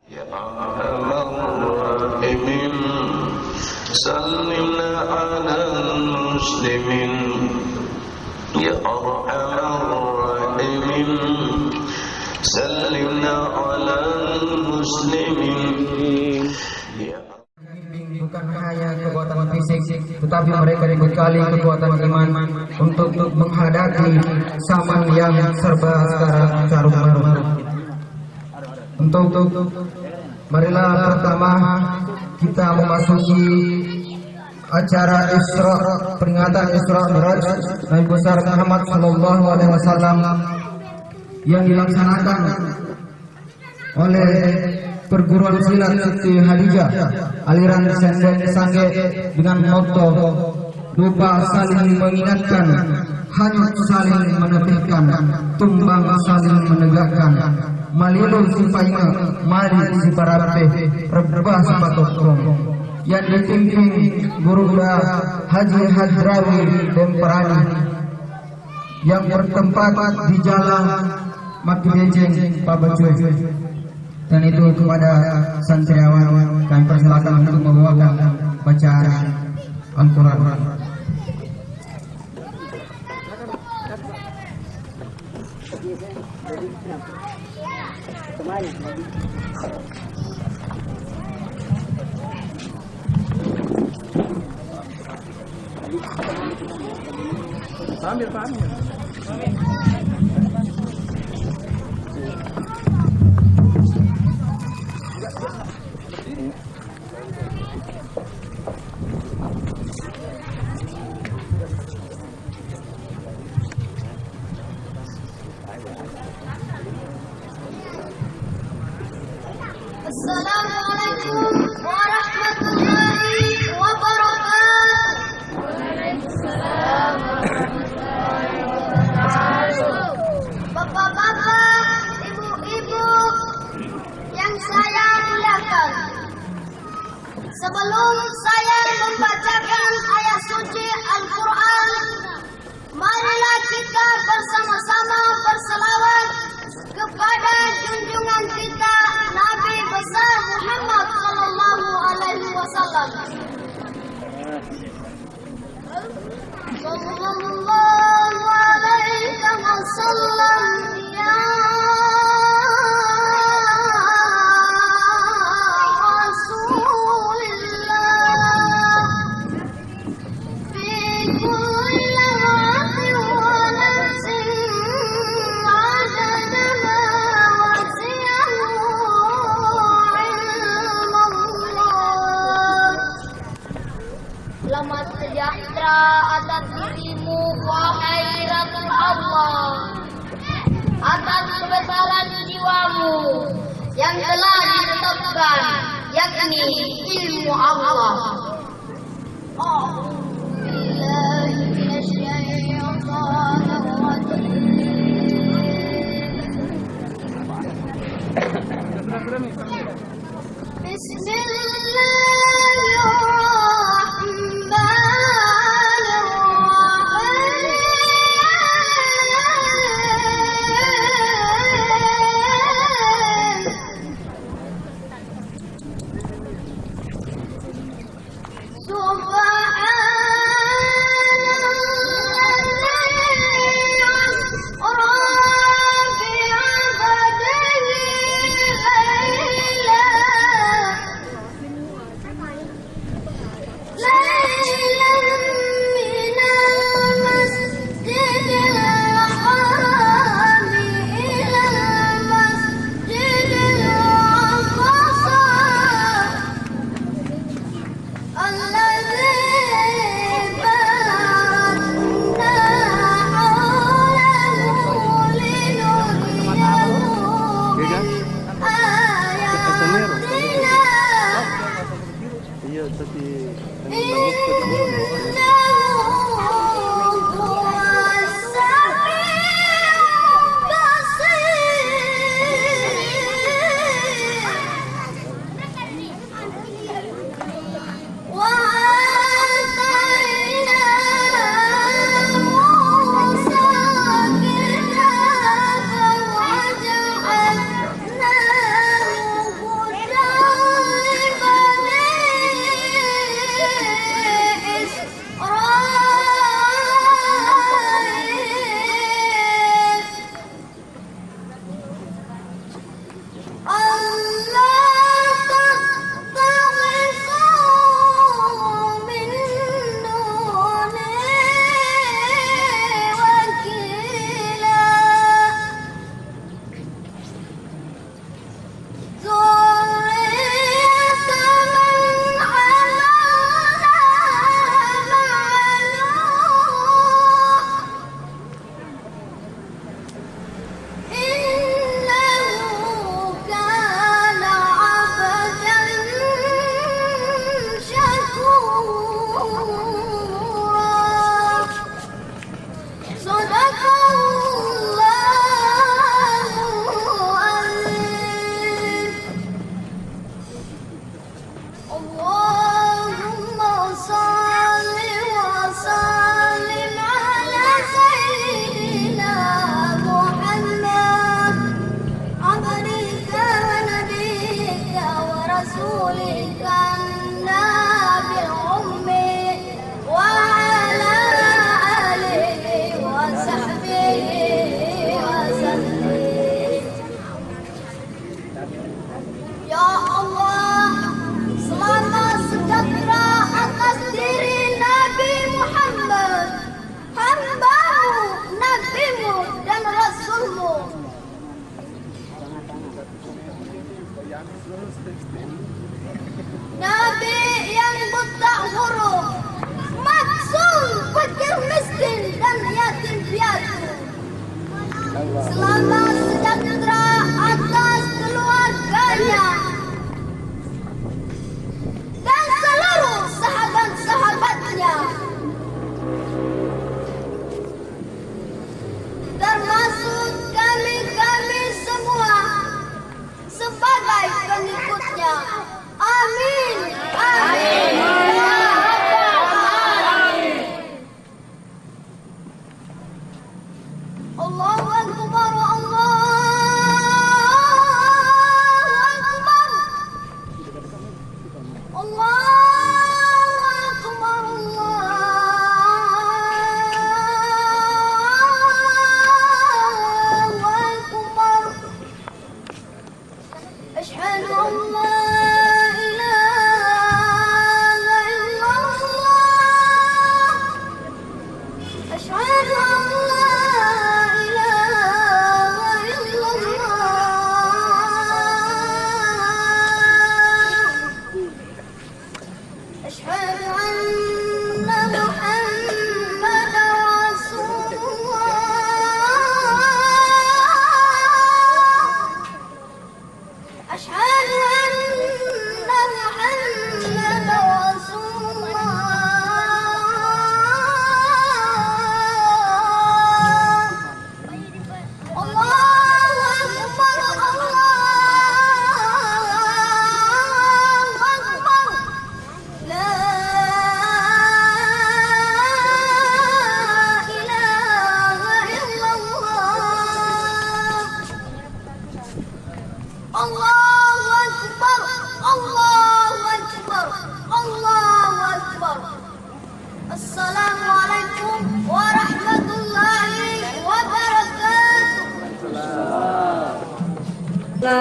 Ya Arhamar-Rahimin, sallimna ala muslimin. Ya Arhamar-Rahimin, sallimna ala muslimin. Bukan hanya kekuatan fisik, tetapi mereka dibekali kekuatan iman untuk menghadapi zaman yang serba sekarang carut marut. Untuk marilah pertama kita memasuki acara Isra, peringatan Isra Mi'raj Nabi besar Muhammad sallallahu alaihi wasallam yang dilaksanakan oleh perguruan silat Siti Hadijah aliran Senden Sangge dengan moto lupa saling mengingatkan, hanyut saling menetihkan, tumbang saling menegakkan, malilu sipaima mari siparape rebah sepatokong, yang dipimpin Guru Haji Hadrawi Demperani yang bertempat di Jalan Makibejeng Pabacuy. Dan itu kepada santriawan kami persilakan untuk membawakan bacaan Al-Quran. Sambil pamit. Assalamualaikum warahmatullahi wabarakatuh. Waalaikumsalam warahmatullahi wabarakatuh. Bapak-bapak, ibu-ibu yang saya muliakan, sebelum saya membacakan ayat suci Al-Quran, marilah kita bersama-sama berselawat kepada junjungan kita Nabi besar Muhammad sallallahu alaihi wasallam. Sallallahu alaihi wasallam ya Rasulullah fi kulli lamatin wa nafsin adada ma wasi'ahu ilmallah. Selamat sejahtera atas dirimu wahai Rasul Allah, atas kebesaran jiwamu yang telah ditetapkan, yakni ilmu Allah. Bismillahirrahmanirrahim.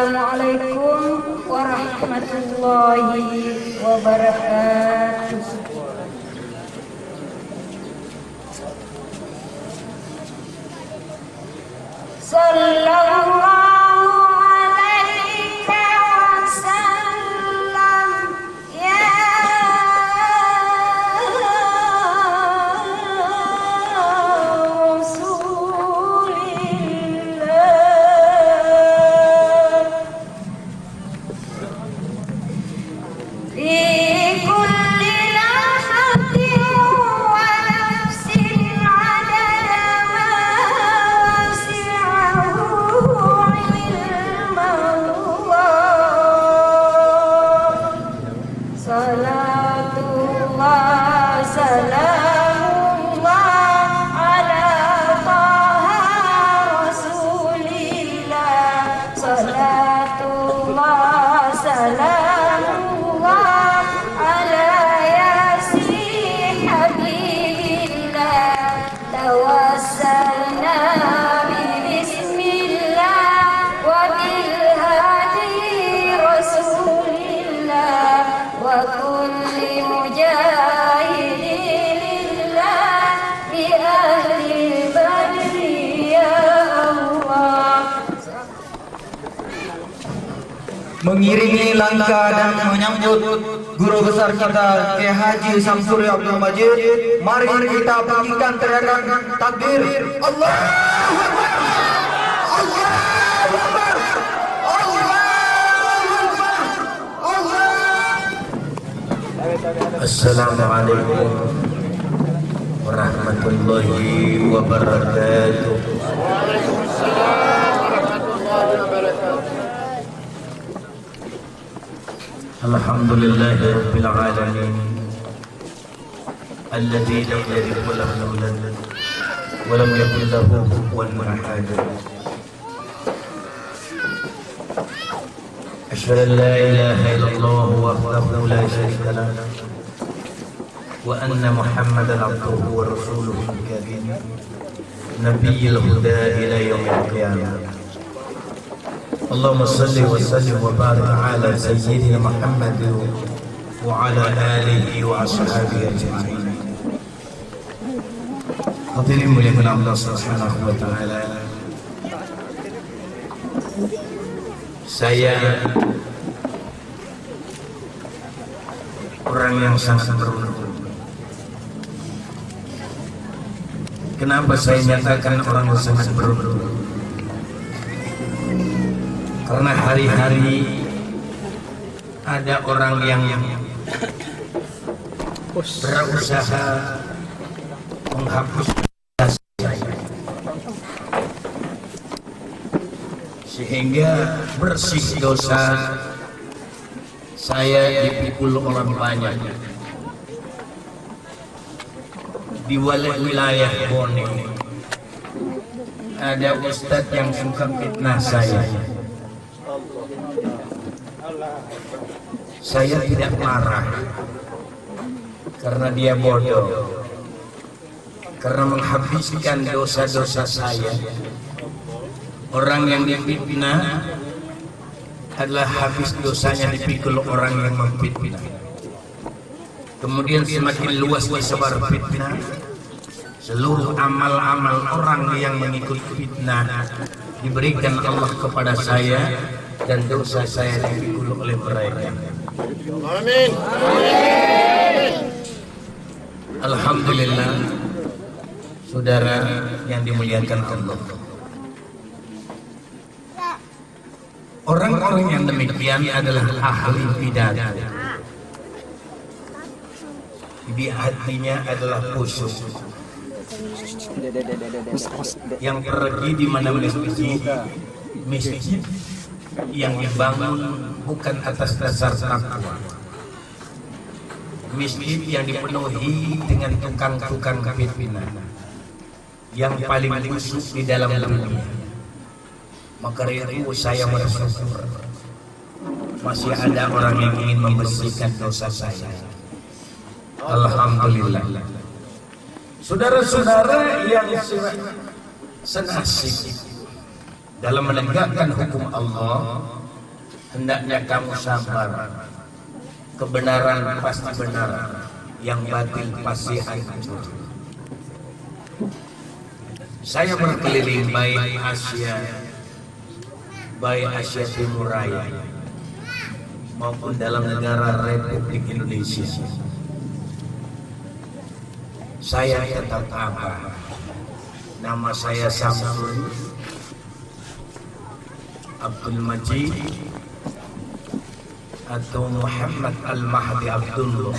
Assalamualaikum warahmatullahi wabarakatuh. Sallallahu alaihi wasallam ya Rasulillah. Fi kulli lahzatin wa nafsin adada ma wasi'ahu ilmallah. Salatullah salamullah ala taha rasulillah. Salatullah salamullah ala yasin habibillah. Tawassalna bismillah wa bil hadi rasulillah wa kulli mujahidin lillah bi ahli badri ya Allah. Mengiringi langkah dan menyambut guru besar kita Kiai Haji Samsuri Abdul Majid, mari kita bangkitkan teriakan takbir. Allahu Akbar, Allahu Akbar, Allahu Akbar. Assalamualaikum warahmatullahi wabarakatuh. Alhamdulillahi rabbil alamin alladzi lam yalid wa lam yulad wa lam yakul lahu kufuwan ahad. Asyhadu an la ilaha illallah wahdahu la syarika lah wa anna Muhammadan abduhu wa rasuluhu al-karim nabiyyul huda ila yaumil qiyamah. Allahumma salli wa sallim wa barik ala sayyidina Muhammad wa ala alihi wa ashabihi ajma'in. Hadirin muliakan Allah Subhanahu wa taala. Saya orang yang sangat beruntung. Kenapa saya nyatakan orang yang sangat beruntung? Karena hari-hari ada orang yang berusaha menghapus saya, sehingga bersih dosa saya dipikul orang banyak di wilayah Bone. Ada ustadz yang suka fitnah saya. Saya tidak marah karena dia bodoh, karena menghabiskan dosa-dosa saya. Orang yang difitnah adalah habis dosanya dipikul orang yang memfitnah. Kemudian semakin luas disebar fitnah, seluruh amal-amal orang yang mengikuti fitnah diberikan Allah kepada saya, dan dosa saya dipikul oleh mereka. Amin. Alhamdulillah, saudara yang dimuliakan Allah. Orang-orang yang demikian adalah ahli pidato. Di hatinya adalah khusyuk. Yang pergi di mana masjid yang dibangun bukan atas dasar takwa. Masjid yang dipenuhi dengan tukang-tukang fitnah yang paling busuk di dalam dunia. Maka itu saya bersyukur masih ada orang yang ingin membersihkan dosa saya. Alhamdulillah. Saudara-saudara yang senasib dalam menegakkan hukum Allah, hendaknya kamu sabar. Kebenaran pasti benar, yang batil pasti hancur. Saya berkeliling baik Asia Timur Raya maupun dalam negara Republik Indonesia. Saya tetap apa? Nama saya Samsul Abdul Majid atau Muhammad Al-Mahdi Abdullah.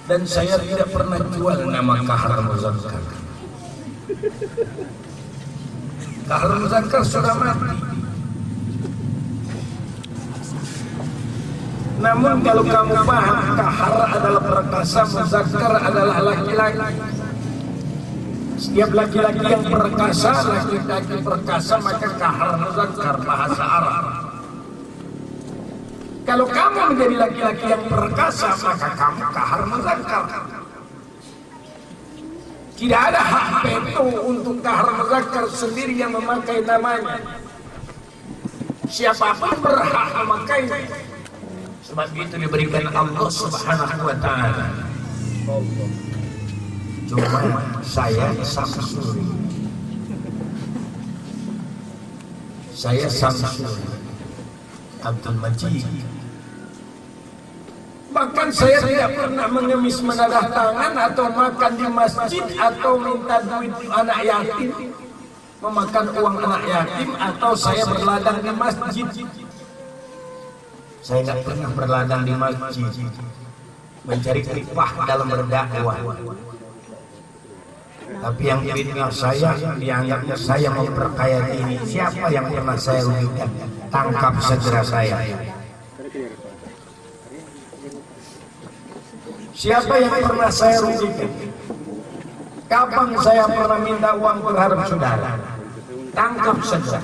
Dan saya tidak pernah jual nama Kahar Muzakkar. Kahar Muzakkar sudah mati. Namun kalau kamu paham, Kahar adalah perkasa, Muzakkar adalah laki-laki. Setiap laki-laki yang perkasa, laki-laki perkasa, maka Kahar Muzakkar bahasa Arab. Kalau kamu menjadi laki-laki yang perkasa, maka kamu Kahar Muzakkar. Tidak ada hak veto untuk Kahar Muzakkar sendiri yang memakai namanya. Siapapun berhak memakainya. Sebab itu diberikan Allah Subhanahu wa Ta'ala. Cuma saya Samsul. Saya Samsul Abdul Majid. Bahkan saya tidak pernah mengemis menadah tangan atau makan di masjid atau minta duit anak yatim, memakan uang anak yatim, atau saya berladang di masjid. Saya tidak pernah berladang di masjid mencari upah dalam berdakwah. Tapi yang fitnah saya, dianggapnya saya memperkaya ini. Siapa yang pernah saya rugikan? Tangkap segera saya. Siapa yang pernah saya rugikan? Kapan saya pernah minta uang terhadap saudara? Tangkap segera.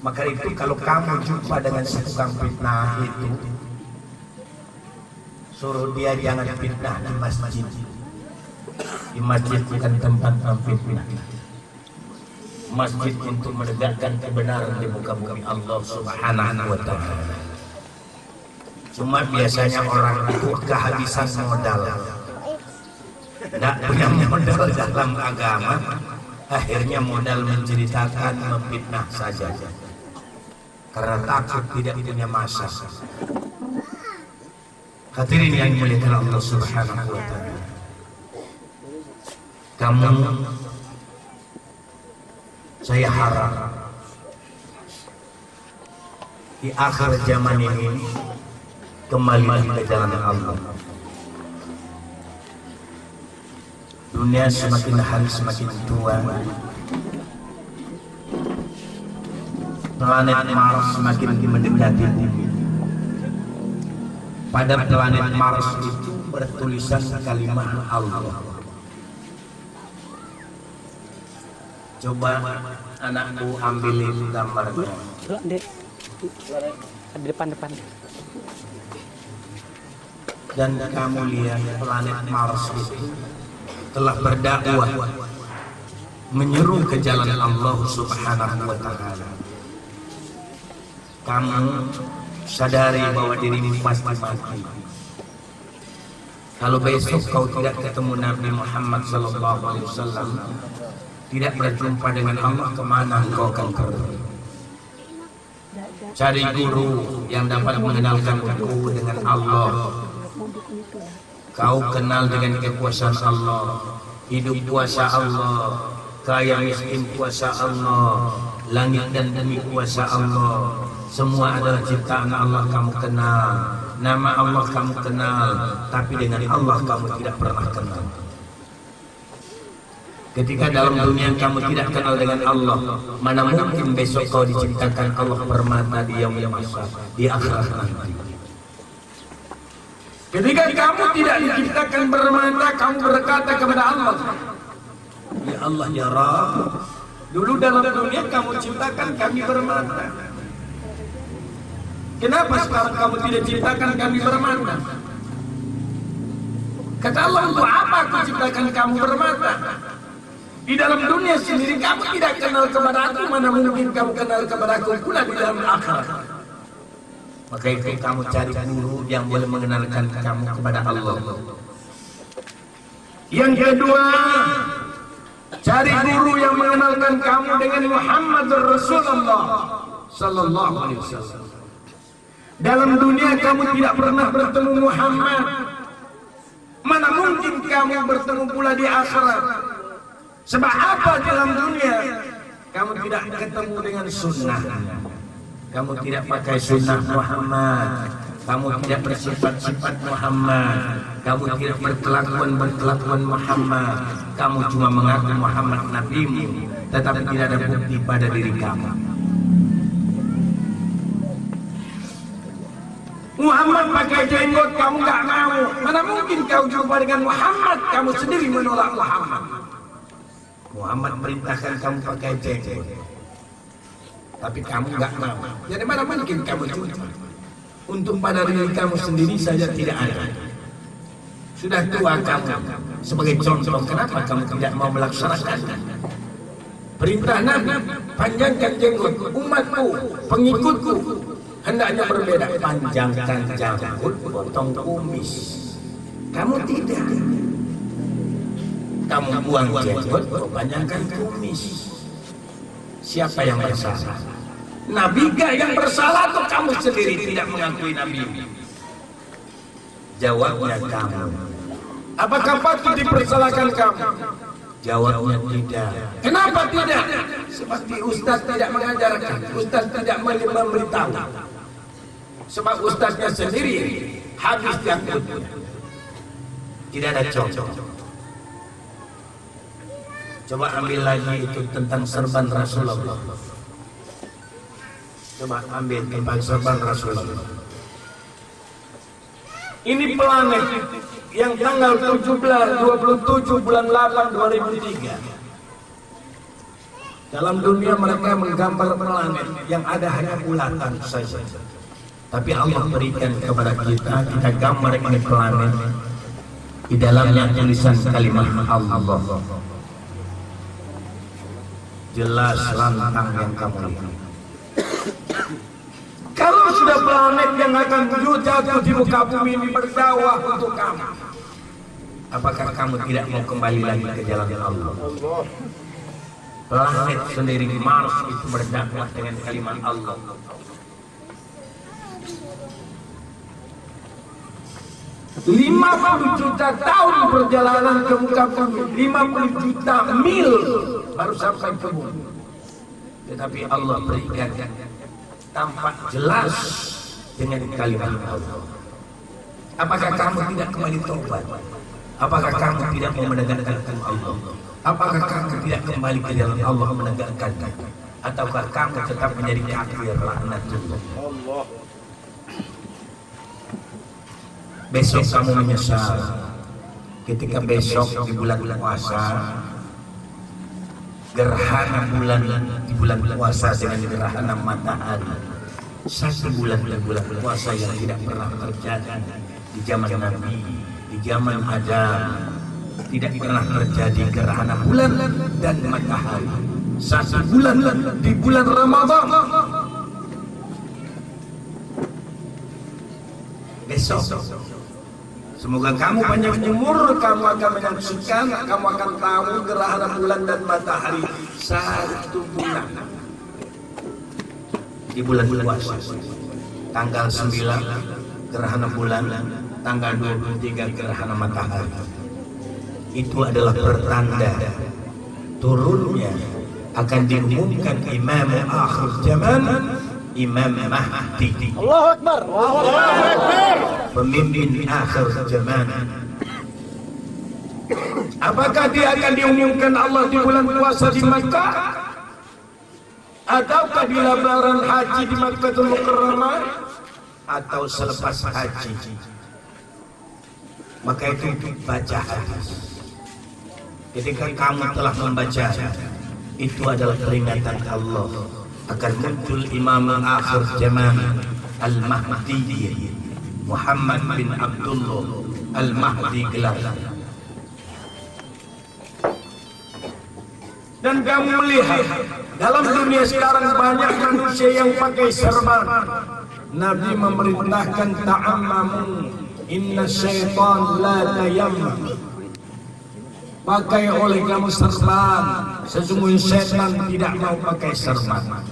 Maka itu kalau kamu jumpa dengan si tukang fitnah itu, suruh dia jangan fitnah di masjid. Di masjid bukan tempat memfitnah. Masjid untuk menegakkan kebenaran di muka bumi Allah Subhanahu wa Ta'ala. Cuma biasanya orang itu kehabisan modal, tidak punya modal dalam agama, akhirnya modal menceritakan, memfitnah saja. Karena takut tidak punya masa. Hadirin yang dimuliakan Allah Subhanahu wa Ta'ala, kamu, saya harap di akhir zaman ini kembali ke jalan Allah. Dunia semakin hari semakin tua. Planet Mars semakin mendekati bumi. Pada planet Mars itu bertulisan kalimat Allah. Coba anakku ambil itu gambarnya. Di depan. Dan kamu lihat planet Mars itu telah berdakwah menyeru ke jalan Allah Subhanahu wa Ta'ala. Kamu sadari bahwa dirimu pasti mati. Kalau besok kau tidak ketemu Nabi Muhammad SAW, tidak berjumpa dengan Allah, kemana kau akan pergi? Cari guru yang dapat mengenalkan kau dengan Allah. Kau kenal dengan kekuasaan Allah, hidup kuasa Allah, kaya miskin kuasa Allah, langit dan bumi kuasa Allah. Semua adalah ciptaan Allah, kamu kenal. Nama Allah kamu kenal, tapi dengan Allah kamu tidak pernah kenal. Ketika dalam dunia kamu tidak kenal dengan Allah, mana mungkin besok kau diciptakan Allah permata di yaumil mahsyar, di akhirat nanti. Ketika kamu tidak diciptakan bermata, kamu berkata kepada Allah, ya Allah ya Rabb, dulu dalam dunia kamu ciptakan kami bermata. Kenapa sekarang kamu tidak ciptakan kami bermata? Kata Allah, untuk apa aku ciptakan kamu bermata? Di dalam dunia sendiri kamu tidak kenal kepada aku, mana mungkin kamu kenal kepada aku pula di dalam akhirat. Maka itu kamu cari guru yang boleh mengenalkan kamu kepada Allah. Yang kedua, cari guru yang mengenalkan kamu dengan Muhammad Rasulullah sallallahu alaihi wasallam. Dalam dunia kamu tidak pernah bertemu Muhammad, mana mungkin kamu bertemu pula di akhirat. Sebab apa dalam dunia kamu tidak ketemu dengan sunnah, Kamu tidak pakai sunnah Muhammad, kamu tidak bersifat-sifat Muhammad, kamu tidak berkelakuan Muhammad, kamu cuma mengaku Muhammad nabimu, tetapi tidak ada bukti pada diri kamu. Muhammad pakai jenggot kamu nggak mau, mana mungkin kau jumpa dengan Muhammad, kamu sendiri menolak Muhammad. Muhammad perintahkan kamu pakai jenggot, tapi kamu nggak mau. Jadi mana mungkin kamu jumpa? Untuk pada diri kamu sendiri saja tidak ada. Sudah tua kamu. Sebagai contoh, kenapa kamu tidak mau melaksanakannya? Perintah Nabi, panjangkan jenggot. Umatku, pengikutku, hendaknya berbeda. Panjangkan janggut, potong kumis. Kamu tidak. Kamu buang jenggot, panjangkan kumis. Siapa yang bersalah? Nabi gak yang bersalah atau kamu sendiri tidak mengakui Nabi? Jawabnya kamu. Apakah patut dipersalahkan kamu? Jawabnya tidak. Kenapa tidak? Seperti Ustaz tidak mengajarkan, Ustaz tidak memberitahu. Sebab Ustaznya sendiri habis jangkutnya. Tidak ada contoh. Coba ambil lagi itu tentang serban Rasulullah. Coba ambil tentang serban Rasulullah. Ini planet yang tanggal 27 bulan 8 2003. Dalam dunia mereka menggambar planet yang ada hanya bulatan saja. Tapi Allah berikan kepada kita gambar ini planet. Di dalamnya tulisan kalimat Allah. Jelas lantang yang kamu lihat. Kalau sudah planet yang akan jatuh di muka bumi ini berdakwah untuk kamu, Apakah kamu tidak mau kembali lagi ke jalan Allah? Planet sendiri Mars itu berdakwah dengan kalimat Allah. $50 juta tahun perjalanan ke muka bumi, 50 juta mil baru sampai ke bumi. Tetapi Allah berikan tampak jelas dengan kalimat Allah. Apakah kamu tidak kembali tobat? Apakah kamu tidak mau menegakkan Allah? Apakah kamu Tidak kembali ke jalan Allah menegakkannya? Ataukah kamu tetap menjadi kafir laknatullah? Besok kamu menyesal ketika besok di bulan puasa, gerhana bulan di bulan puasa dengan gerhana matahari, 1 bulan di bulan puasa yang tidak pernah terjadi di zaman Nabi, di zaman Adam, tidak pernah terjadi gerhana bulan dan matahari. 1 bulan di bulan Ramadan? besok. Semoga kamu panjang umur, Kamu akan menyaksikan, kamu akan tahu gerhana bulan dan matahari 1 bulan di bulan puasa. Tanggal 9 gerhana bulan, tanggal 23 gerhana matahari. Itu adalah pertanda turunnya akan diumumkan Imam akhir zaman, Imam Mahdi. Allahu Akbar. Pemimpin akhir zaman. Apakah dia akan diumumkan Allah di bulan puasa di Makkah? Ataukah di lebaran haji di Makkahul Mukarramah? Atau selepas haji? Maka itu baca hadis. Ketika kamu telah membaca, itu adalah peringatan Allah akan muncul Imam akhir zaman Al-Mahdi, Muhammad bin Abdullah Al-Mahdi gelar. Dan kamu melihat dalam dunia sekarang banyak manusia yang pakai serban. Nabi memerintahkan ta'ammamu, inna syaitan la tayammam. Pakai oleh kamu serban, sesungguhnya setan tidak mau pakai serban.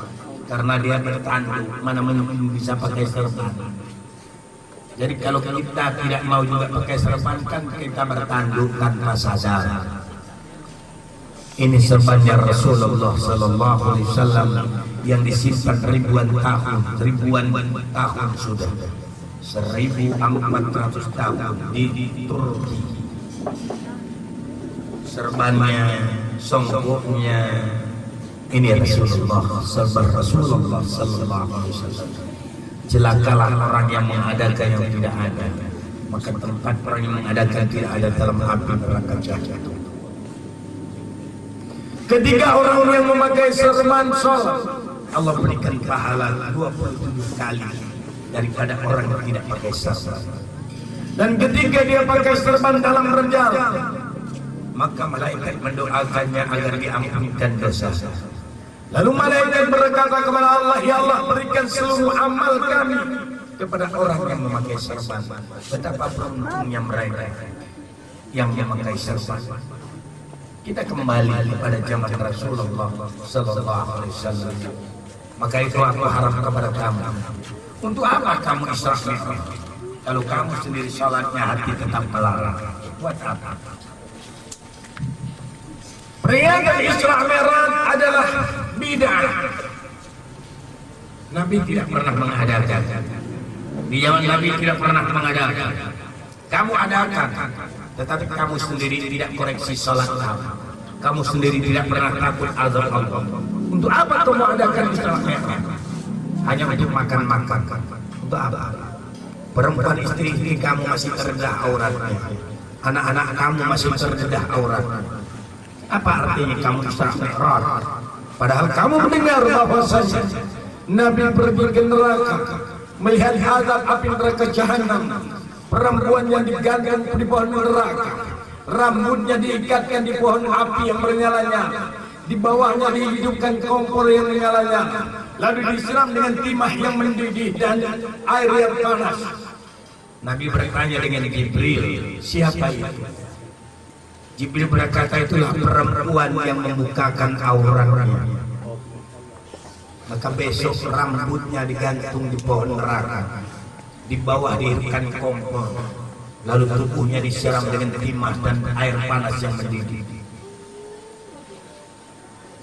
Karena dia bertanduk, mana mungkin bisa pakai serban. Jadi kalau kita tidak mau juga pakai serban, kan kita bertanduk tanpa sadar. Ini serbannya Rasulullah Sallallahu Alaihi Wasallam yang disimpan ribuan tahun sudah, 1400 tahun di Turki. Serbannya, songgoknya, ini Rasulullah, serban Rasulullah Sallallahu Alaihi Wasallam. Celakalah orang yang mengadakan yang tidak ada, maka tempat orang yang mengadakan tidak ada dalam api neraka jahanam. Ketika orang yang memakai serban sholat, Allah berikan pahala 27 kali daripada orang yang tidak pakai serban. Dan ketika dia pakai serban dalam berjalan, maka malaikat mendoakannya agar diampunkan dosa. Lalu malaikat berkata kepada Allah, ya Allah, berikan seluruh amal kami kepada orang yang memakai serban. Betapa beruntungnya mereka yang memakai serban. Kita kembali kepada zaman Rasulullah Sallallahu Alaihi Wasallam. Maka itu aku harap kepada kamu, untuk apa kamu Isra Mi'raj kalau kamu sendiri sholatnya hati tetap melarang? Buat apa? Perayaan Isra Mi'raj adalah bid'ah. Nabi tidak pernah mengadakan. Di zaman Nabi tidak pernah mengadakan. Kamu adakan, tetapi kamu sendiri tidak koreksi sholat kamu. Kamu sendiri tidak pernah takut azab Allah. Untuk apa kamu adakan Isra Mi'raj? Hanya untuk makan-makan. Untuk apa? Perempuan istri kamu masih terdedah auratnya. Anak-anak kamu masih terdedah auratnya. Apa artinya kamu Isra Mi'raj? Padahal kamu mendengar bahwasanya Nabi pergi ke neraka, melihat azab api neraka jahanam. Perempuan yang digantung di pohon neraka, rambutnya diikatkan di pohon api yang menyala-nyala, di bawahnya dihidupkan kompor yang menyala-nyala, lalu disiram dengan timah yang mendidih dan air yang panas. Nabi bertanya dengan Jibril, siapa itu? Jibril berkata, itulah perempuan yang membukakan auratnya. Maka besok rambutnya digantung di pohon neraka, di bawah dihidupkan kompor, lalu tubuhnya disiram dengan timah dan air panas yang mendidih.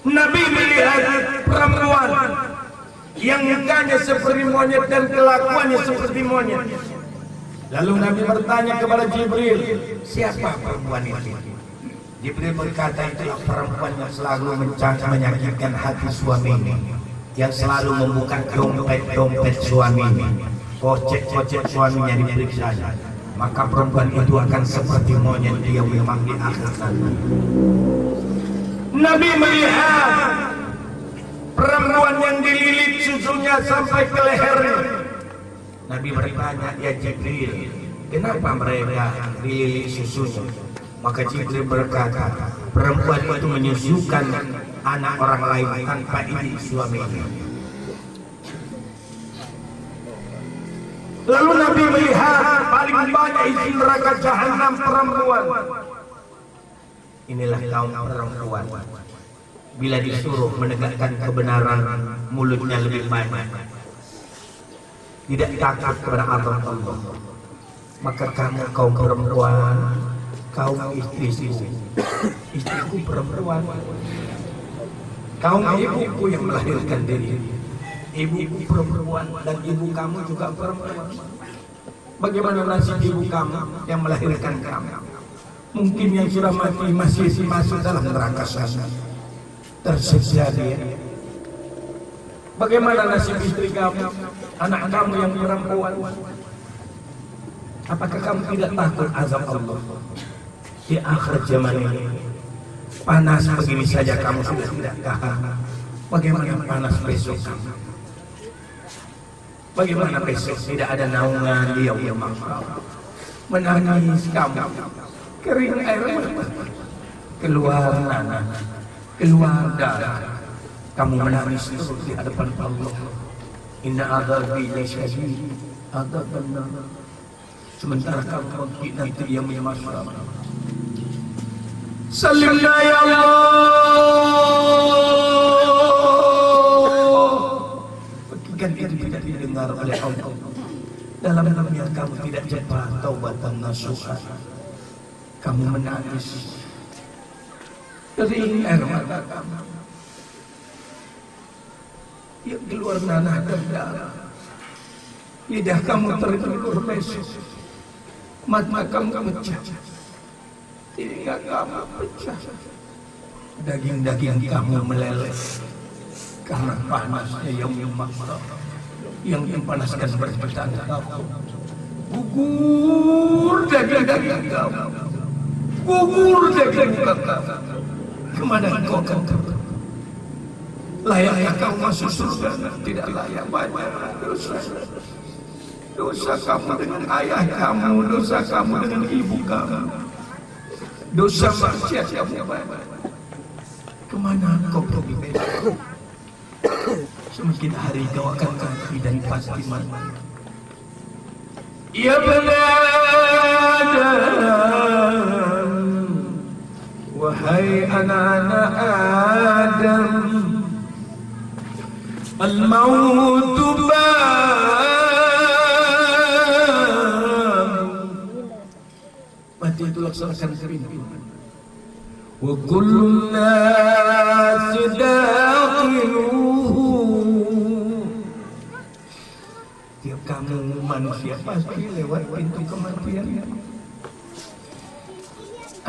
Nabi melihat perempuan yang mukanya seperti monyet dan kelakuannya seperti monyet. Lalu Nabi bertanya kepada Jibril, siapa perempuan itu? Jibril berkata, itulah perempuan yang selalu menyakitkan hati suaminya, yang selalu membuka dompet suaminya, kocek suaminya diperiksa. Maka perempuan itu akan seperti monyet, dia memang di akhir nanti. Nabi melihat perempuan yang dililit susunya sampai ke lehernya. Nabi bertanya, ya Jibril, kenapa mereka dililit susunya? Maka Jibril berkata, perempuan itu menyusukan anak orang lain tanpa izin suaminya. Lalu Nabi melihat paling banyak isi neraka jahanam perempuan. Inilah kaum perempuan. Bila disuruh menegakkan kebenaran, mulutnya lebih banyak, tidak takut kepada azab Allah. Maka kamu kaum perempuan, kaum istriku perempuan, kaum ibuku yang melahirkan diri, ibuku perempuan dan ibu kamu juga perempuan. Bagaimana nasib ibu kamu yang melahirkan kamu? Mungkin yang sudah mati masih masuk dalam neraka sana, tersiksa dia. Bagaimana nasib istri kamu, anak kamu yang perempuan? Apakah kamu tidak takut azab Allah di akhir zaman ini? Panas begini saja kamu sudah tidak tahan. Bagaimana panas besok kamu? Bagaimana besok tidak ada naungan di yaumul mahsyar? Menangis kamu, kering air mata, keluar nanah. keluar darah, kamu menangis terus di hadapan Allah. Inna adzabi lasyadid, ada benar. Sementara kamu bangkit nanti yang menyemasa. Salimna ya Allah. Bagikan itu tidak didengar oleh Allah. Dalam dunia kamu tidak cepat taubatan nasuha. Kamu menangis dari air mata kamu yang keluar nanah dan darah. Lidah kamu tergelur mesuk, mata kamu pecah, telinga kamu pecah, daging-daging kamu meleleh karena panasnya yang memaksa, yang mempanaskan perpecahan kamu. Gugur daging-daging kamu, gugur daging kamu. Kemana kau akan pergi? Layakkah kau masuk surga? Tidak layak, banyak dosa. Dosa kamu dengan ayah kamu, dosa kamu dengan ibu kamu, dosa maksiat kamu banyak. Kemana kau pergi besok? Semakin hari kau akan pergi dan pasti mati. Ya Adam, wahai anak-anak Adam, al-mautu mati itu laksanakan perintah. Wa kullun nas daqiluhu. Tiap kamu manusia pasti lewat pintu kematian.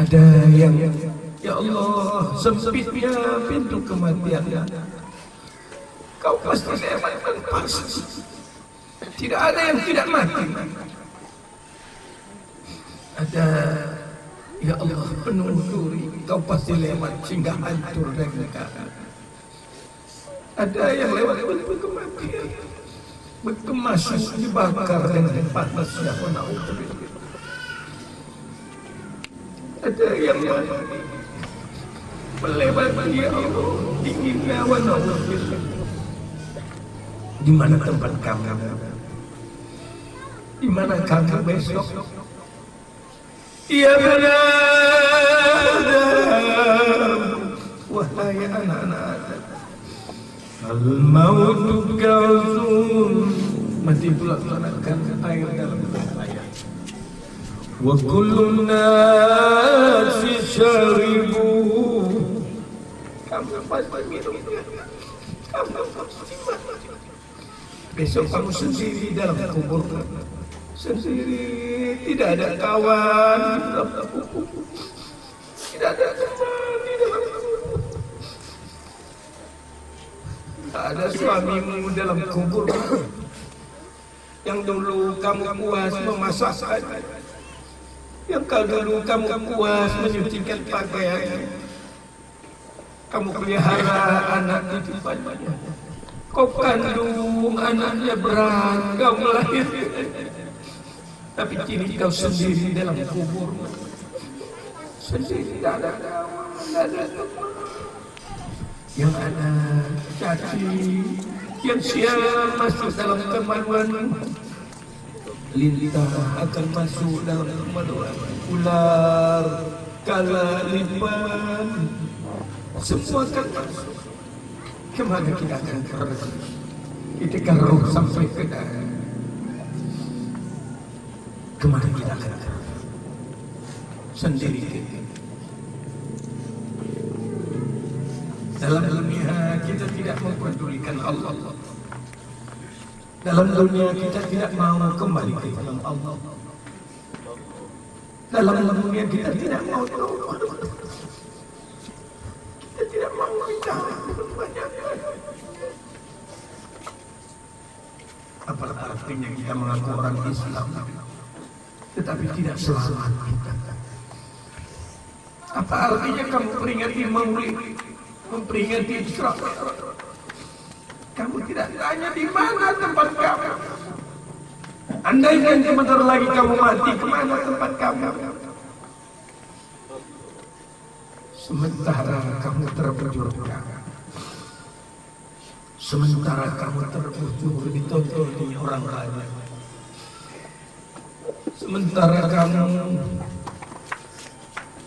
Ada yang ya Allah sempitnya pintu kematian. Kau pasti lewat dan pasti. Tidak ada yang tidak mati. Ada ya Allah penuh duri, kau pasti lewat sehingga hancur dan negara. Ada yang lewat pintu kematian, berkemas dibakar dengan panasnya wanauzubillah. Ada yang melewati ya Allah dinginnya wanauzubillah. Di mana tempat kamu? Di mana kamu besok? Ya Adam, wahai anak-anak Adam, al-mautu ka'sun, mati pula melaksanakan air dalam ayat. Wa kullun nasi syaribu, kamu pasti minum, kamu pasti mati. Besok kamu sendiri dalam kubur. Sendiri, tidak ada kawan, tidak ada teman di dalam kubur, tidak ada suamimu dalam kubur yang dulu kamu puas memasakkan, yang dulu kamu puas menyucikan pakaian, kamu pelihara anak titipannya, kau kandung anaknya berat, kau melahirkan. Tapi kini kau sendiri dalam kubur, sendiri, tidak ada kawan, tidak ada teman. Yang ada caci, yang siap masuk dalam kemaluan, lintah akan masuk dalam kemaluan, ular, kala, lipan, semua akan masuk. Kemana kita akan pergi? Ketika roh sampai ke dalam, kemana kita akan sendiri? Dalam dunia kita tidak mempedulikan Allah. Dalam dunia kita tidak mau kembali ke dalam Allah. Dalam dunia kita tidak mau taubat. Kita tidak mau minta banyak. Apa artinya kita mengaku orang Islam tetapi tidak selamat? Apa artinya kamu peringati Maulid, memperingati Isra? Kamu tidak tanya di mana tempat kamu. Andaikan sebentar lagi kamu mati, kemana tempat kamu? sementara kamu terbujurkan, sementara kamu terbujur ditontoni orang banyak, sementara kamu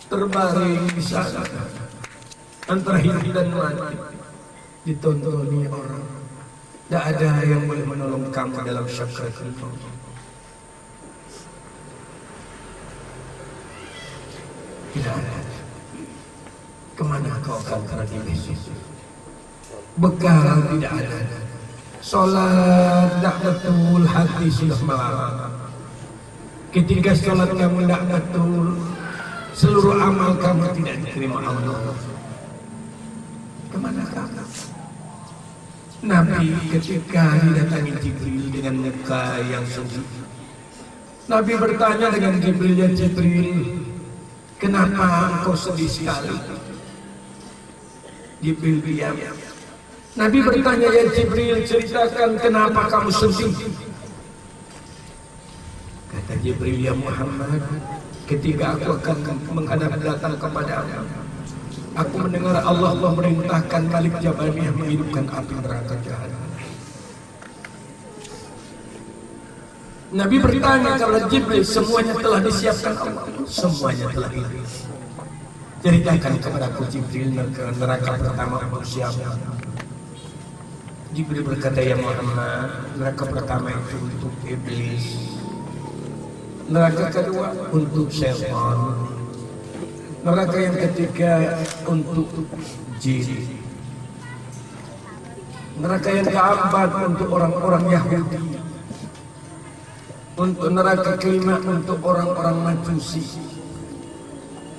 terbaring di sana antara hidup dan mati, ditontoni orang. Tidak ada yang boleh menolong kamu dalam syakaratul maut. Tidak ada. Kemana kau akan pergi besok? Bekal tidak ada. Sholat tidak betul, hati sudah melarang. Ketika sholat kamu tidak betul, seluruh amal kamu tidak diterima Allah. Kemana kamu? Nabi ketika didatangi Jibril dengan muka yang sedih, Nabi bertanya dengan Jibril, ya Jibril, kenapa engkau sedih sekali? Jibril diam. Nabi bertanya, ya Jibril, ceritakan kenapa kamu sedih. Kata Jibril, ya Muhammad, ketika aku akan menghadap datang kepadamu, aku mendengar Allah memerintahkan Malik Jabaniyah menghidupkan api neraka jahanam. Nabi bertanya, kalau Jibril, semuanya telah disiapkan Allah? Semuanya telah hidup. Ceritakan kepadaku Jibril, neraka pertama untuk siapa? Jibril berkata, ya Muhammad, neraka pertama itu untuk iblis, neraka kedua untuk syaitan, neraka yang ketiga untuk jin, neraka yang keempat untuk orang-orang Yahudi, untuk neraka kelima untuk orang-orang Majusi,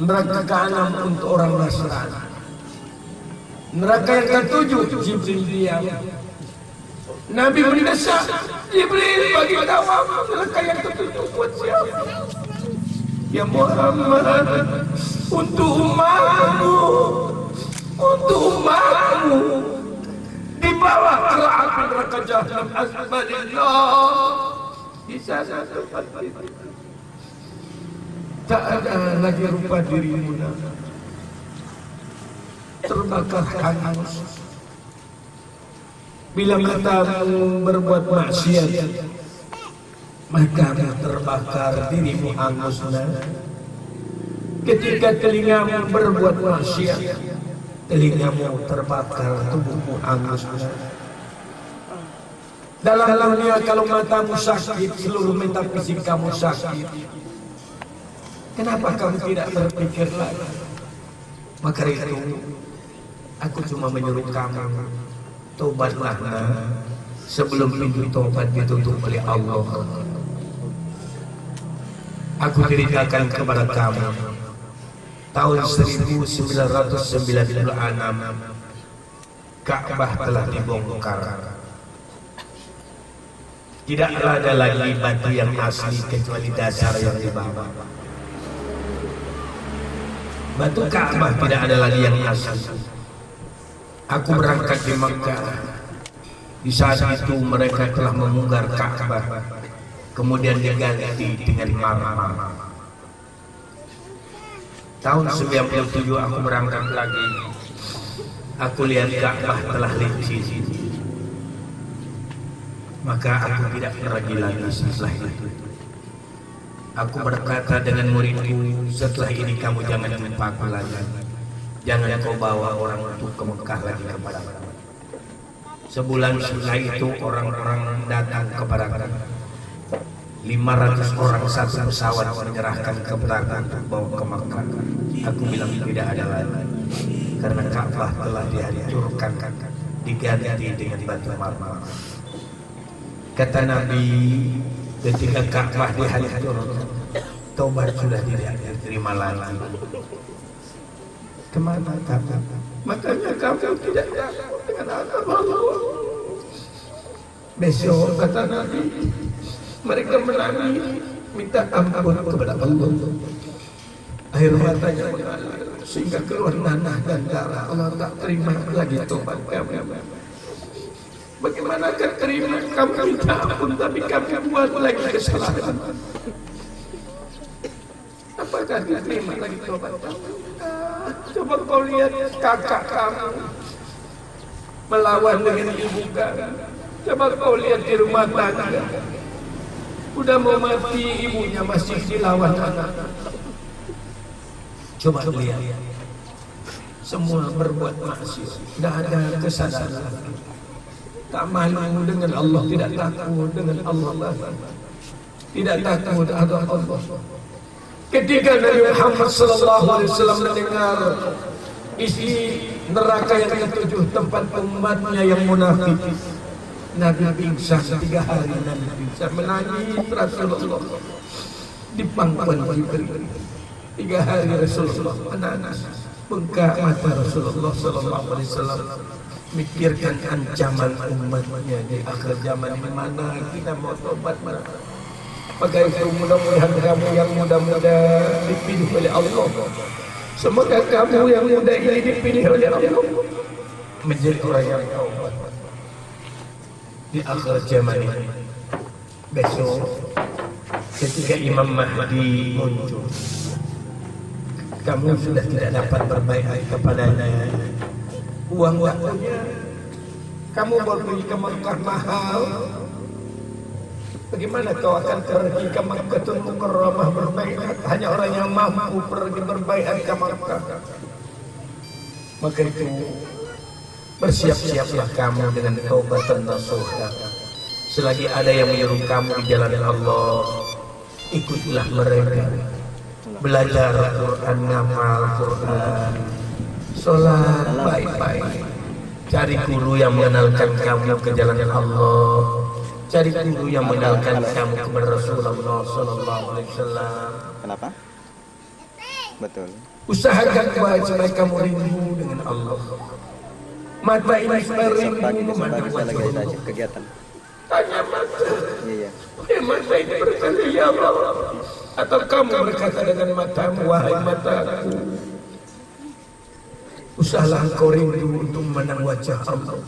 neraka keenam untuk orang Nasrani, neraka yang ketujuh Jibril diam. Nabi mendesak, Jibril bagi tahu neraka yang ketujuh buat siapa? Ya Muhammad, untuk umatmu, untuk umatmu, dibawa ke api neraka jahanam asbalillah. Di sana tempat itu tak ada lagi rupa dirimu, terbakar hangus. Bila matamu berbuat maksiat, maka terbakar dirimu hangus. Ketika telingamu berbuat maksiat, telingamu terbakar, tubuhmu hangus. Dalam dunia kalau matamu sakit, seluruh metafisik kamu sakit. Kenapa kamu tidak berpikir lagi? Maka itu aku cuma menyuruh kamu, tobatlah sebelum pintu tobat ditutup oleh Allah. Aku ceritakan kepada kamu, tahun 1996 Ka'bah telah dibongkar. Tidak ada lagi batu yang asli kecuali dasar yang dibawa. Batu Ka'bah tidak ada lagi yang asli. Aku berangkat di Makkah. Di saat itu mereka telah memunggar Ka'bah, kemudian diganti dengan marmer. Tahun 97 aku berangkat lagi. Aku lihat Ka'bah telah licin. Maka aku tidak pergi lagi setelah itu. Aku berkata dengan muridku, setelah ini kamu jangan jumpa aku lagi. Jangan kau bawa orang untuk ke Mekah lagi kepadaku. Sebulan setelah itu orang-orang datang kepadaku. 500 orang satu pesawat menyerahkan kepadaku untuk bawa ke Mekah. Aku bilang tidak ada lagi, karena Ka'bah telah dihancurkan, diganti dengan batu marmer. Kata Nabi, ketika Ka'bah dihancurkan, taubat sudah tidak diterima lagi. Kemana kamu? Makanya kamu tidak takut dengan azab Allah. Besok kata Nabi, mereka menangis minta ampun kepada Allah. Air matanya mengalir sehingga keluar nanah dan darah. Allah tak terima lagi taubat kamu. Bagaimana akan terima kamu minta ampun tapi kamu buat lagi kesalahan? Apa apakah diterima lagi tobat kamu? Coba kau lihat kakak kamu melawan dengan ibu kamu. Coba kau lihat di rumah tangga, udah mau mati ibunya masih dilawan anak. Coba lihat, semua berbuat maksiat, tidak ada kesadaran, tak malu dengan Allah, tidak takut dengan Allah, tidak takut ada Allah. Ketika Nabi Muhammad SAW mendengar isi neraka yang ketujuh, tempat umatnya yang munafik, Nabi pingsan 3 hari. Nabi pingsan, menangis Rasulullah di pangkuan Jibril. 3 hari Rasulullah menangis, bengkak mata Rasulullah SAW, mikirkan ancaman umatnya di akhir zaman. Di mana kita mau tobat mana? Maka itu mudah-mudahan kamu yang muda-muda dipilih oleh Allah. Semoga kamu yang muda ini dipilih oleh Allah menjadi orang yang taubat di akhir zaman ini. Besok ketika Imam Mahdi muncul, kamu sudah tidak dapat berbaikat kepadanya. Uang tak punya, kamu baru pergi ke Makkah mahal. Bagaimana kau akan pergi ke Makkahul Mukarramah berbaikat? Hanya orang yang mampu pergi berbaikat ke Makkah. Maka itu bersiap-siaplah kamu dengan taubat dan nasuha. Selagi ada yang menyuruh kamu di jalan Allah, ikutlah mereka. Belajar Quran, ngamal Quran, sholat baik-baik. Cari guru yang mengenalkan kamu ke jalan Allah. Cari guru yang mengenalkan kamu kepada Rasulullah SAW. Kenapa? Betul. Usahakan supaya kamu rindu dengan Allah. Mata ini supaya rindu memandang wajah Allah. Kegiatan. Tanya mata. Iya. Mata ini berkata, ya Allah. Atau kamu berkata dengan matamu, wahai mataku, usahalah engkau rindu untuk memandang wajah Allah.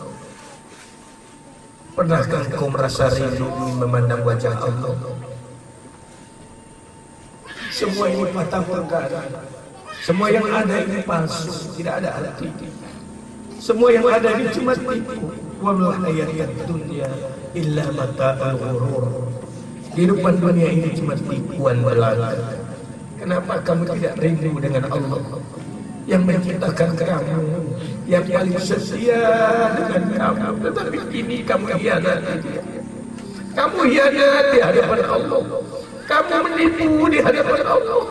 Pernahkah engkau merasa rindu ingin memandang wajah Allah? Semua ini patah perkara. Semua yang ada ini palsu, tidak ada arti. Semua yang ada ini cuma tipu. Wa mal hayatud dunya illa mata'ul ghurur. Kehidupan dunia ini cuma tipuan belaka. Kenapa kamu tidak rindu dengan Allah yang menciptakan kamu, yang paling setia dengan kamu, tetapi kini kamu hianati dia. Kamu hianat di hadapan Allah. Kamu menipu di hadapan Allah.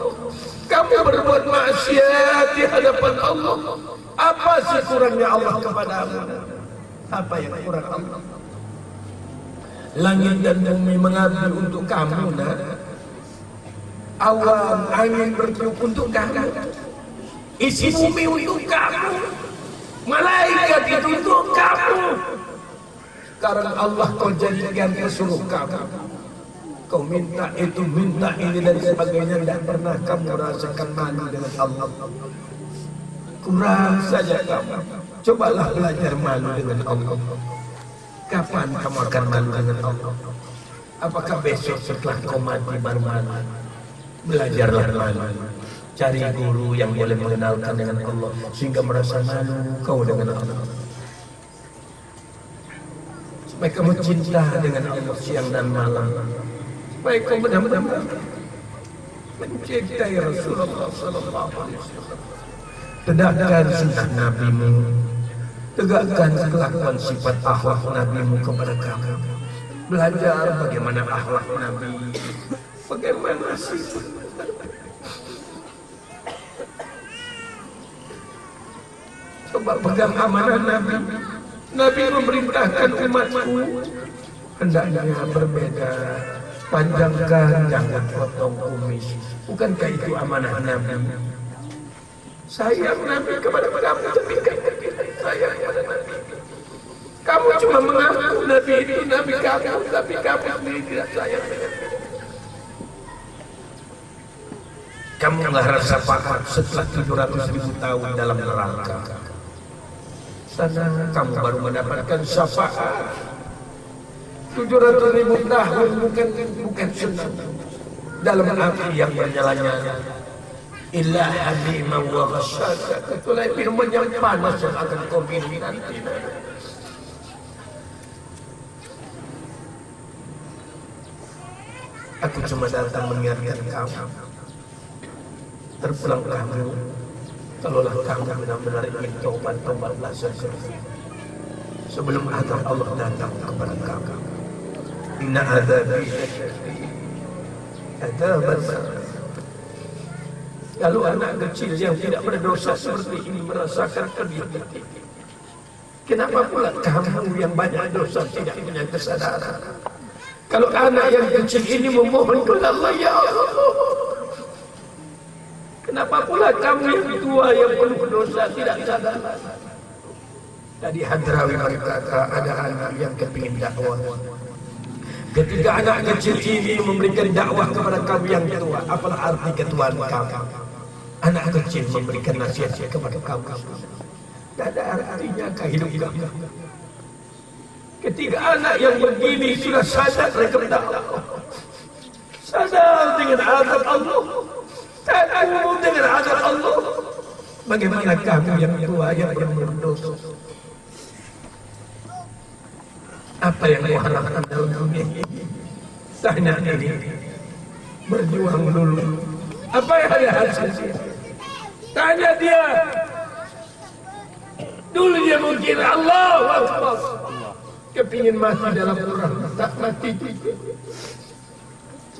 Kamu berbuat maksiat di hadapan Allah. Apa sih kurangnya Allah kepadamu? Apa yang kurang Allah? Langit dan bumi mengabdi untuk kamu, nak. Awan, angin bertiup untuk kamu. Isi bumi untuk kamu. Malaikat itu untuk kamu. Karena Allah kau jadikan pesuruh kamu. Kau minta itu, minta ini dan sebagainya, tidak pernah kamu rasakan malu dengan Allah. Kurang saja kamu. Cobalah belajar malu dengan Allah. Kapan kamu akan malu dengan Allah? Apakah besok setelah kau mati baru malu? Belajarlah malu. Cari guru yang boleh mengenalkan dengan Allah sehingga merasa malu kau dengan Allah. Supaya kamu cinta dengan Allah siang dan malam. Supaya kau benar-benar mencintai Rasulullah SAW. Tegakkan sunnah Nabi-Mu. Tegakkan kelakuan sifat akhlak Nabi-Mu kepada kamu. Belajar bagaimana akhlak Nabi. Bagaimana sifat. Coba pegang amanah Nabi. Nabi memerintahkan umatku hendaknya berbeda. Panjangkan, jangan potong kumis. Bukankah itu amanah Nabi? Sayang Nabi kepada kamu, tapi sayang kepada Nabi. Kamu cuma mengaku Nabi itu Nabi kamu, tapi kamu sendiri tidak sayang dengan Nabi. Kamu nggak rasa paham setelah 700.000 tahun dalam neraka. Sana kamu baru mendapatkan syafaat. 700.000 tahun bukan senang dalam api yang bernyala-nyala. illa hamiman wa ghassaka, kecuali minuman yang panas yang akan kau minum nanti. Aku cuma datang mengingatkan kamu, terpulang kamu, kalaulah kamu benar-benar ingin tobatlah segera sebelum azab Allah datang kepada kamu. Inna adzabi adzaban. Kalau anak kecil yang tidak berdosa seperti ini merasakan pedih, kenapa pula kamu yang banyak dosa tidak punya kesadaran? Kalau anak yang kecil ini memohon kepada Allah, ya Allah, kenapa pula kamu yang tua yang penuh dosa tidak sadar? Tadi Hadrawi berkata ada anak yang kepingin dakwah. Ketika anak kecil ini memberikan dakwah kepada kamu yang tua, apalah arti ketuaan kamu? Anak kecil memberikan nasihat kepada kamu, tidak ada artinya kehidupan kamu. Ketika anak yang begini sudah sadar mereka berdakwah, sadar dengan azab Allah, takut dengan azab Allah, bagaimana kamu yang tua yang berdosa? Apa yang kau harapkan dalam dunia ini? Tanya ini, berjuang dulu. Apa yang ada hasilnya? Tanya dia. Dulu dia mungkin Allahu Akbar, kepingin mati dalam perang, tak mati.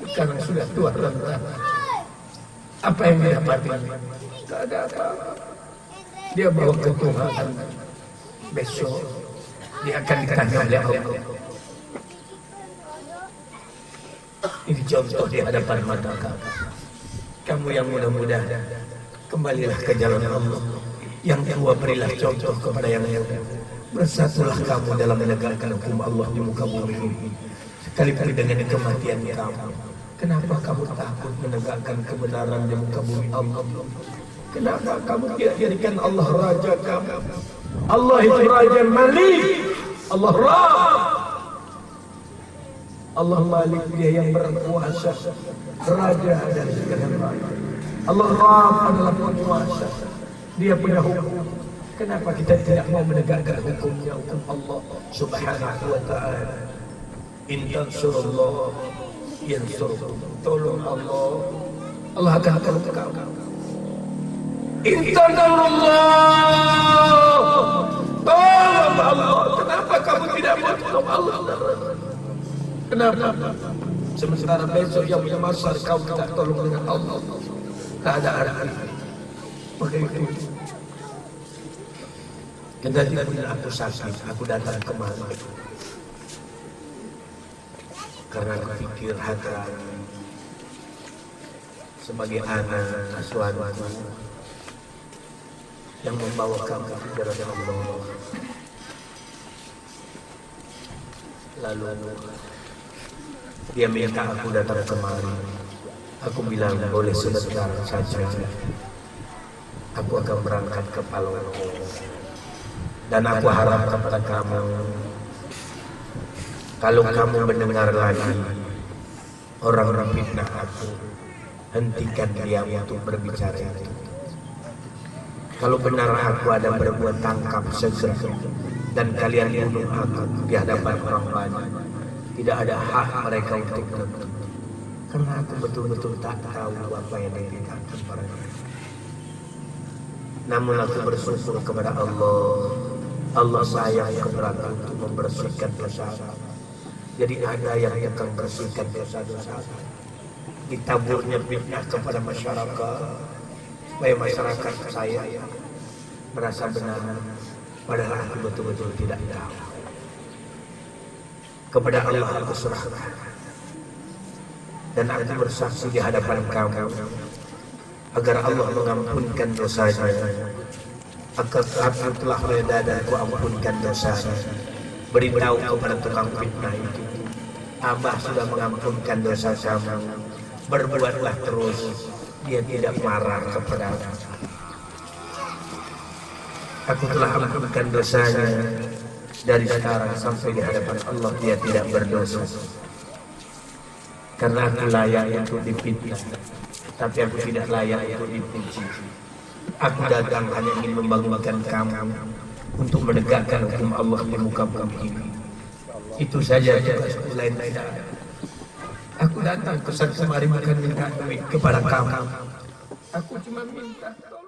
Sekarang sudah tua renta. Apa yang dia dapati? Tak ada apa-apa. Dia bawa ke Tuhan. Besok dia akan ditanya oleh Allah. Ini contoh di hadapan mata kamu. Kamu yang muda-muda, kembalilah ke jalan Allah. Yang tua berilah contoh kepada yang muda. Bersatulah kamu dalam menegakkan hukum Allah di muka bumi ini. Sekalipun dengan kematian kamu. Kenapa kamu takut menegakkan kebenaran di muka bumi Allah? Kenapa kamu tidak jadikan Allah Raja kamu? Allah itu Raja Malik. Allah Rabb. Allah Malik, dia yang berkuasa, Raja dari segala raja. Allah Rabb adalah penguasa, dia punya hukum. Kenapa kita tidak mau menegakkan hukumnya, hukum Allah Subhanahu wa ta'ala? In tansurullah yansurkum. Tolong Allah, Allah akan tolong kamu. In tansurullah, tolong Allah. Kenapa kamu tidak mau tolong Allah? Kenapa? Sementara besok yang punya masalah kau tidak tolong dengan Allah, tak ada arti. Begitu. Kendati pun aku sakit, aku datang kemari karena aku pikir Hadra sebagai anak asuhanku yang membawa kamu ke jalan Allah. Lalu dia minta aku datang kemari. Aku bilang boleh sebentar saja. Aku akan berangkat ke Palembang. Dan aku harap kepada kamu, kalau kamu mendengar lagi orang-orang fitnah aku, hentikan dia untuk berbicara itu. Kalau benar aku ada berbuat tangkap segera dan kalian bunuh aku di hadapan orang banyak, tidak ada hak mereka untuk menuntut. Karena aku betul-betul tak tahu apa yang dikatakan pada mereka. Namun aku bersyukur kepada Allah. Allah sayang kepada aku untuk membersihkan dosa. Jadi ada yang akan bersihkan dosa-dosa. Ditaburnya fitnah kepada masyarakat, supaya masyarakat saya merasa benar, padahal aku betul-betul tidak tahu. Kepada Allah aku serahkan. Dan aku bersaksi di hadapan kamu agar Allah mengampunkan dosanya. Aku telah reda dan ku ampunkan dosanya. Beritahu kepada tukang fitnah itu, Abah sudah mengampunkan dosa kamu. Berbuatlah terus, dia tidak marah kepada aku. Aku telah ampunkan dosanya. Dari sekarang sampai di hadapan Allah dia tidak berdosa. Karena aku layak untuk difitnah. tapi aku tidak layak untuk dipuji. Aku datang hanya ingin membangunkan kamu untuk menegakkan hukum Allah di muka bumi ini. Itu saja tugasku, lain tidak ada. Aku datang pesan kemari bukan minta duit kepada kamu. Aku cuma minta tolong.